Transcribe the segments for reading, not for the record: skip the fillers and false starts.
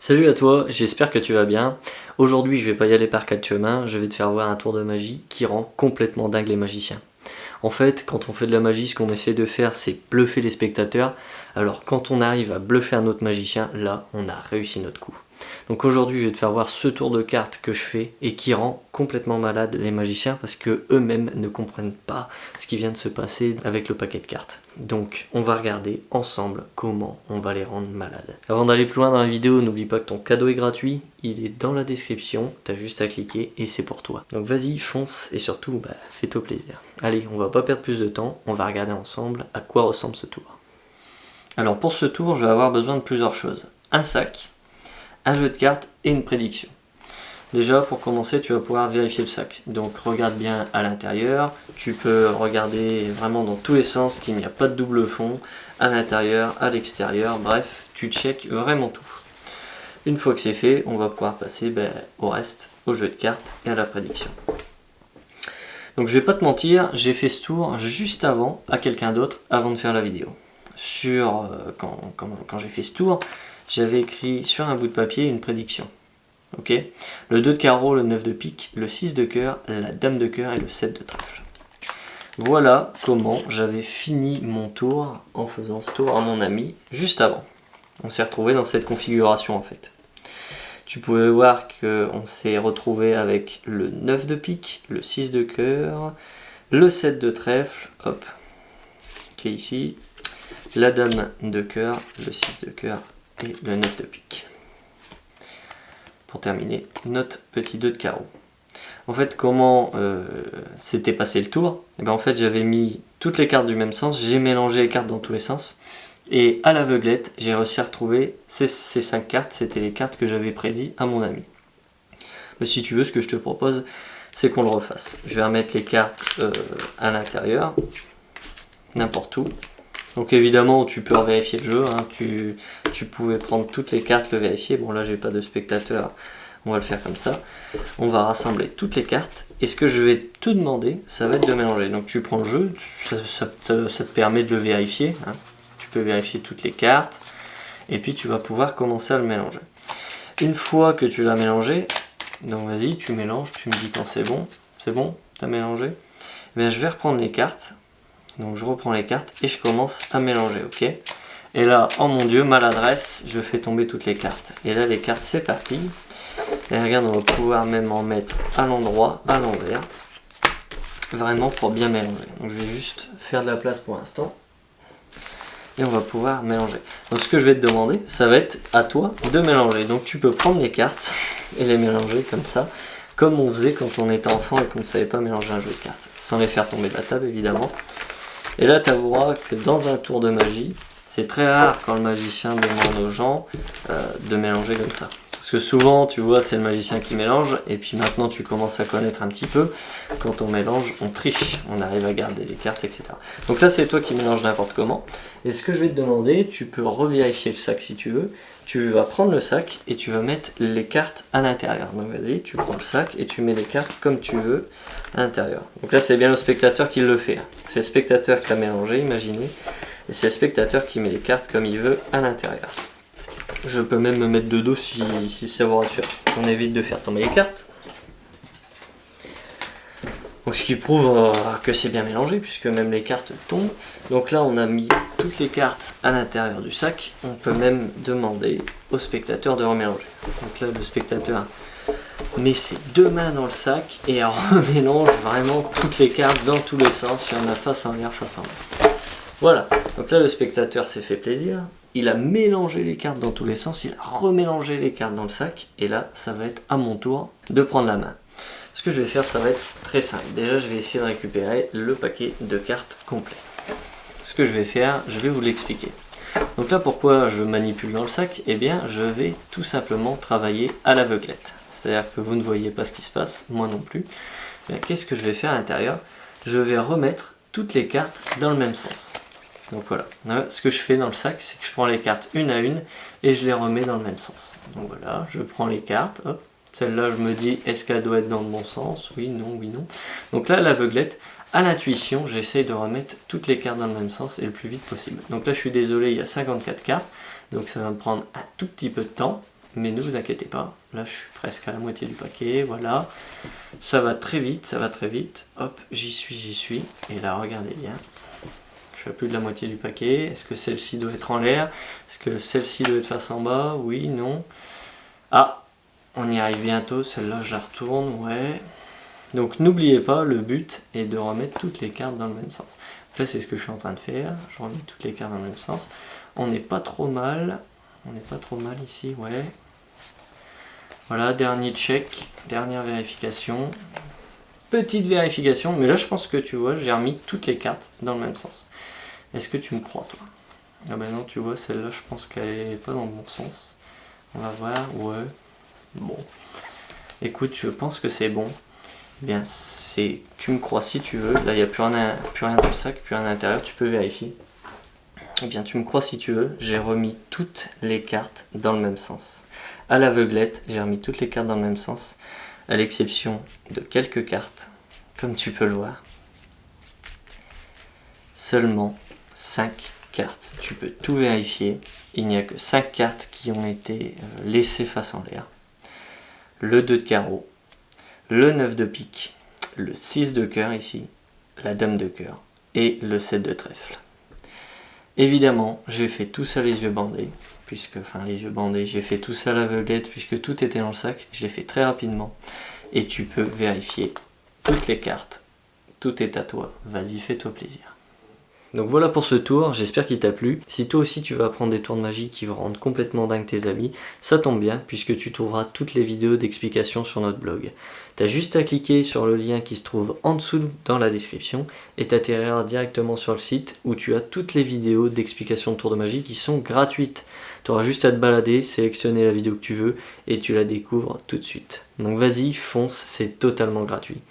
Salut à toi, j'espère que tu vas bien. Aujourd'hui je vais pas y aller par quatre chemins, je vais te faire voir un tour de magie qui rend complètement dingue les magiciens. En fait, quand on fait de la magie, ce qu'on essaie de faire, c'est bluffer les spectateurs. Alors quand on arrive à bluffer un autre magicien, là, on a réussi notre coup. Donc aujourd'hui, je vais te faire voir ce tour de cartes que je fais et qui rend complètement malade les magiciens parce que eux-mêmes ne comprennent pas ce qui vient de se passer avec le paquet de cartes. Donc on va regarder ensemble comment on va les rendre malades. Avant d'aller plus loin dans la vidéo, n'oublie pas que ton cadeau est gratuit, il est dans la description, t'as juste à cliquer et c'est pour toi. Donc vas-y, fonce et surtout, fais-toi plaisir. Allez, on va pas perdre plus de temps, on va regarder ensemble à quoi ressemble ce tour. Alors pour ce tour, je vais avoir besoin de plusieurs choses. Un sac, un jeu de cartes et une prédiction. Déjà, pour commencer, tu vas pouvoir vérifier le sac. Donc regarde bien à l'intérieur, tu peux regarder vraiment dans tous les sens qu'il n'y a pas de double fond, à l'intérieur, à l'extérieur, bref, tu checkes vraiment tout. Une fois que c'est fait, on va pouvoir passer au reste, au jeu de cartes et à la prédiction. Donc je vais pas te mentir, j'ai fait ce tour juste avant, à quelqu'un d'autre, avant de faire la vidéo. Quand j'ai fait ce tour, j'avais écrit sur un bout de papier une prédiction. Ok, le 2 de carreau, le 9 de pique, le 6 de cœur, la dame de cœur et le 7 de trèfle. Voilà comment j'avais fini mon tour en faisant ce tour à mon ami juste avant. On s'est retrouvé dans cette configuration en fait. Tu pouvais voir qu'on s'est retrouvé avec le 9 de pique, le 6 de cœur, le 7 de trèfle, hop, qui est ici, la dame de cœur, le 6 de cœur et le 9 de pique. Pour terminer, notre petit 2 de carreau. En fait, comment s'était passé le tour? Et en fait, j'avais mis toutes les cartes du même sens, j'ai mélangé les cartes dans tous les sens, et à l'aveuglette, j'ai réussi à retrouver ces 5 cartes, c'était les cartes que j'avais prédit à mon ami. Mais si tu veux, ce que je te propose, c'est qu'on le refasse. Je vais remettre les cartes à l'intérieur, n'importe où. Donc évidemment, tu peux vérifier le jeu, hein. Tu pouvais prendre toutes les cartes, le vérifier. Bon là, j'ai pas de spectateur, on va le faire comme ça. On va rassembler toutes les cartes, et ce que je vais te demander, ça va être de mélanger. Donc tu prends le jeu, ça te permet de le vérifier, hein. Tu peux vérifier toutes les cartes, et puis tu vas pouvoir commencer à le mélanger. Une fois que tu l'as mélangé, donc vas-y, tu mélanges, tu me dis quand c'est bon, t'as mélangé. Bien, je vais reprendre les cartes. Donc je reprends les cartes et je commence à mélanger, ok? Et là, oh mon dieu, maladresse, je fais tomber toutes les cartes. Et là, les cartes s'éparpillent. Et regarde, on va pouvoir même en mettre à l'endroit, à l'envers. Vraiment pour bien mélanger. Donc je vais juste faire de la place pour l'instant. Et on va pouvoir mélanger. Donc ce que je vais te demander, ça va être à toi de mélanger. Donc tu peux prendre les cartes et les mélanger comme ça. Comme on faisait quand on était enfant et qu'on ne savait pas mélanger un jeu de cartes. Sans les faire tomber de la table, évidemment. Et là, tu avoueras que dans un tour de magie, c'est très rare quand le magicien demande aux gens de mélanger comme ça. Parce que souvent, tu vois, c'est le magicien qui mélange, et puis maintenant tu commences à connaître un petit peu. Quand on mélange, on triche, on arrive à garder les cartes, etc. Donc là, c'est toi qui mélanges n'importe comment. Et ce que je vais te demander, tu peux revérifier le sac si tu veux. Tu vas prendre le sac et tu vas mettre les cartes à l'intérieur. Donc vas-y, tu prends le sac et tu mets les cartes comme tu veux à l'intérieur. Donc là, c'est bien le spectateur qui le fait. C'est le spectateur qui a mélangé, imaginez. Et c'est le spectateur qui met les cartes comme il veut à l'intérieur. Je peux même me mettre de dos si ça vous rassure. On évite de faire tomber les cartes. Donc ce qui prouve que c'est bien mélangé, puisque même les cartes tombent. Donc là, on a mis toutes les cartes à l'intérieur du sac. On peut même demander au spectateur de remélanger. Donc là, le spectateur met ses deux mains dans le sac et remélange vraiment toutes les cartes dans tous les sens. Il y en a face en l'air, face en bas. Voilà. Donc là, le spectateur s'est fait plaisir. Il a mélangé les cartes dans tous les sens. Il a remélangé les cartes dans le sac. Et là, ça va être à mon tour de prendre la main. Ce que je vais faire, ça va être très simple. Déjà, je vais essayer de récupérer le paquet de cartes complet. Ce que je vais faire, je vais vous l'expliquer. Donc là, pourquoi je manipule dans le sac? Eh bien, je vais tout simplement travailler à l'aveuglette. C'est-à-dire que vous ne voyez pas ce qui se passe, moi non plus. Qu'est-ce que je vais faire à l'intérieur? Je vais remettre toutes les cartes dans le même sens. Donc voilà. Ce que je fais dans le sac, c'est que je prends les cartes une à une et je les remets dans le même sens. Donc voilà, je prends les cartes, hop. Celle-là, je me dis, est-ce qu'elle doit être dans le bon sens? Oui, non, oui, non. Donc là, l'aveuglette, à l'intuition, j'essaye de remettre toutes les cartes dans le même sens et le plus vite possible. Donc là, je suis désolé, il y a 54 cartes. Donc ça va me prendre un tout petit peu de temps. mais ne vous inquiétez pas, là je suis presque à la moitié du paquet, voilà. Ça va très vite, ça va très vite. Hop, j'y suis. Et là, regardez bien. Je suis à plus de la moitié du paquet. Est-ce que celle-ci doit être en l'air? Est-ce que celle-ci doit être face en bas? Oui, non. Ah, on y arrive bientôt. Celle-là, je la retourne, ouais. Donc n'oubliez pas, le but est de remettre toutes les cartes dans le même sens. Là, c'est ce que je suis en train de faire. Je remets toutes les cartes dans le même sens. On n'est pas trop mal. On n'est pas trop mal ici, ouais. Voilà, dernier check, dernière vérification. Petite vérification, mais là je pense que tu vois, j'ai remis toutes les cartes dans le même sens. Est-ce que tu me crois, toi? Ah ben non, tu vois, celle-là, je pense qu'elle est pas dans le bon sens. On va voir, ouais. Bon. Écoute, je pense que c'est bon. Eh bien, tu me crois si tu veux. Là, il n'y a plus rien dans le sac, plus rien à l'intérieur, tu peux vérifier. Eh bien, tu me crois si tu veux, j'ai remis toutes les cartes dans le même sens. À l'aveuglette, j'ai remis toutes les cartes dans le même sens, à l'exception de quelques cartes, comme tu peux le voir. Seulement 5 cartes. Tu peux tout vérifier. Il n'y a que 5 cartes qui ont été laissées face en l'air. Le 2 de carreau, le 9 de pique, le 6 de cœur ici, la dame de cœur et le 7 de trèfle. Évidemment, j'ai fait tout ça les yeux bandés, j'ai fait tout ça à l'aveuglette puisque tout était dans le sac, je l'ai fait très rapidement. Et tu peux vérifier toutes les cartes, tout est à toi, vas-y, fais-toi plaisir. Donc voilà pour ce tour, j'espère qu'il t'a plu. Si toi aussi tu veux apprendre des tours de magie qui vont rendre complètement dingue tes amis, ça tombe bien puisque tu trouveras toutes les vidéos d'explication sur notre blog. T'as juste à cliquer sur le lien qui se trouve en dessous dans la description et t'atterriras directement sur le site où tu as toutes les vidéos d'explication de tours de magie qui sont gratuites. Tu auras juste à te balader, sélectionner la vidéo que tu veux et tu la découvres tout de suite. Donc vas-y, fonce, c'est totalement gratuit.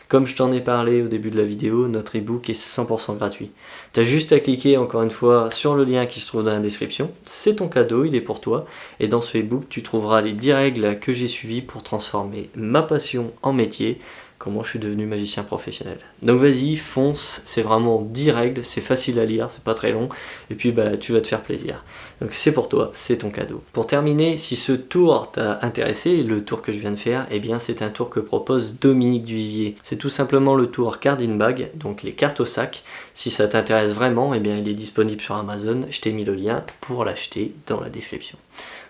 Comme je t'en ai parlé au début de la vidéo, notre ebook est 100% gratuit. T'as juste à cliquer encore une fois sur le lien qui se trouve dans la description. C'est ton cadeau, il est pour toi. Et dans ce ebook, tu trouveras les 10 règles que j'ai suivies pour transformer ma passion en métier. Comment je suis devenu magicien professionnel. Donc vas-y, fonce, c'est vraiment 10 règles, c'est facile à lire, c'est pas très long, et puis bah tu vas te faire plaisir. Donc c'est pour toi, c'est ton cadeau. Pour terminer, si ce tour t'a intéressé, le tour que je viens de faire, eh bien c'est un tour que propose Dominique Duvivier. C'est tout simplement le tour Card in Bag, donc les cartes au sac. Si ça t'intéresse vraiment, eh bien il est disponible sur Amazon, je t'ai mis le lien pour l'acheter dans la description.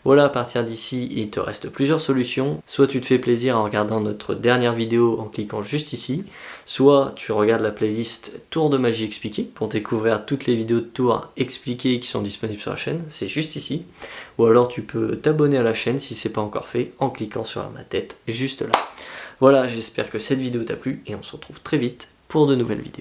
Voilà, à partir d'ici, il te reste plusieurs solutions. Soit tu te fais plaisir en regardant notre dernière vidéo en cliquant juste ici, soit tu regardes la playlist Tours de magie expliquée pour découvrir toutes les vidéos de tours expliquées qui sont disponibles sur la chaîne, c'est juste ici. Ou alors tu peux t'abonner à la chaîne si c'est pas encore fait en cliquant sur ma tête juste là. Voilà, j'espère que cette vidéo t'a plu et on se retrouve très vite pour de nouvelles vidéos.